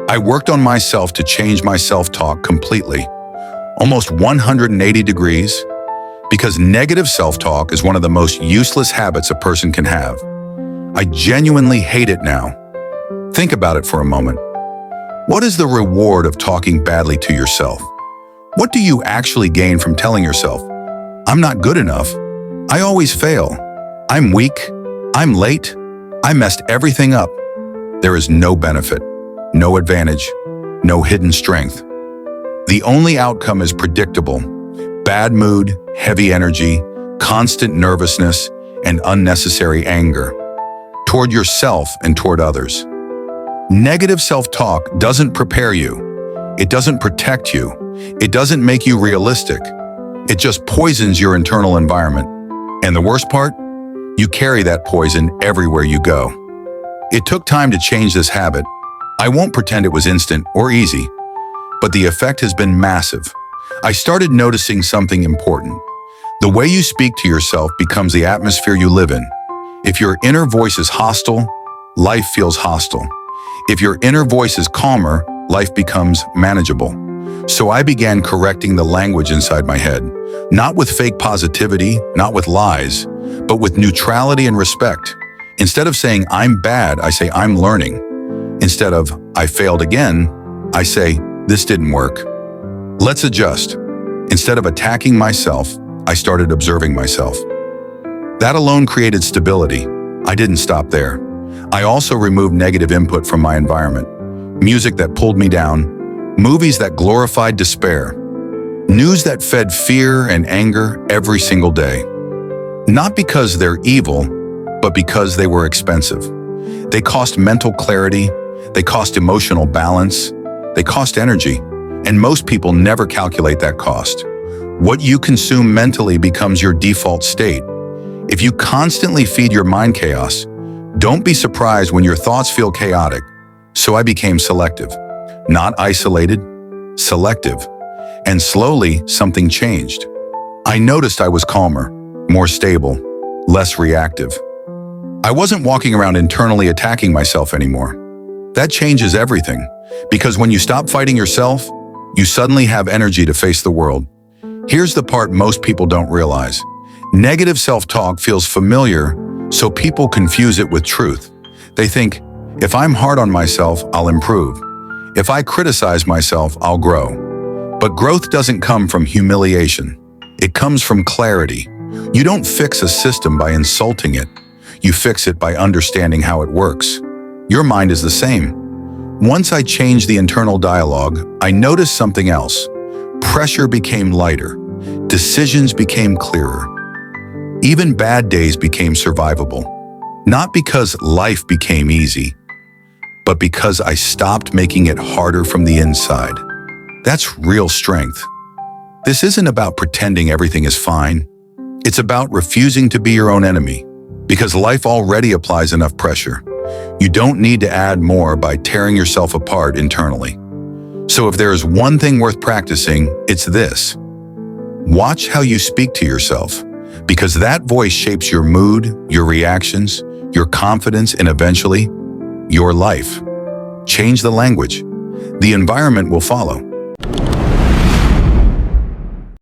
I worked on myself to change my self-talk completely, almost 180 degrees, because negative self-talk is one of the most useless habits a person can have. I genuinely hate it now. Think about it for a moment. What is the reward of talking badly to yourself? What do you actually gain from telling yourself, "I'm not good enough. I always fail. I'm weak. I'm late. I messed everything up"? There is no benefit, no advantage, no hidden strength. The only outcome is predictable: bad mood, heavy energy, constant nervousness, and unnecessary anger toward yourself and toward others. Negative self-talk doesn't prepare you. It doesn't protect you. It doesn't make you realistic. It just poisons your internal environment. And the worst part? You carry that poison everywhere you go. It took time to change this habit. I won't pretend it was instant or easy, but the effect has been massive. I started noticing something important. The way you speak to yourself becomes the atmosphere you live in. If your inner voice is hostile, life feels hostile. If your inner voice is calmer, life becomes manageable. So I began correcting the language inside my head, not with fake positivity, not with lies, but with neutrality and respect. Instead of saying, "I'm bad," I say, "I'm learning." Instead of, "I failed again," I say, "This didn't work. Let's adjust." Instead of attacking myself, I started observing myself. That alone created stability. I didn't stop there. I also removed negative input from my environment. Music that pulled me down, movies that glorified despair, news that fed fear and anger every single day. Not because they're evil, but because they were expensive. They cost mental clarity, they cost emotional balance, they cost energy, and most people never calculate that cost. What you consume mentally becomes your default state. If you constantly feed your mind chaos, don't be surprised when your thoughts feel chaotic. So I became selective. Not isolated, selective. And slowly, something changed. I noticed I was calmer, more stable, less reactive. I wasn't walking around internally attacking myself anymore. That changes everything, because when you stop fighting yourself, you suddenly have energy to face the world. Here's the part most people don't realize. Negative self-talk feels familiar, so people confuse it with truth. They think, if I'm hard on myself, I'll improve. If I criticize myself, I'll grow. But growth doesn't come from humiliation. It comes from clarity. You don't fix a system by insulting it. You fix it by understanding how it works. Your mind is the same. Once I changed the internal dialogue, I noticed something else. Pressure became lighter. Decisions became clearer. Even bad days became survivable. Not because life became easy, but because I stopped making it harder from the inside. That's real strength. This isn't about pretending everything is fine. It's about refusing to be your own enemy, because life already applies enough pressure. You don't need to add more by tearing yourself apart internally. So if there is one thing worth practicing, it's this. Watch how you speak to yourself, because that voice shapes your mood, your reactions, your confidence, and eventually, your life. Change the language. The environment will follow.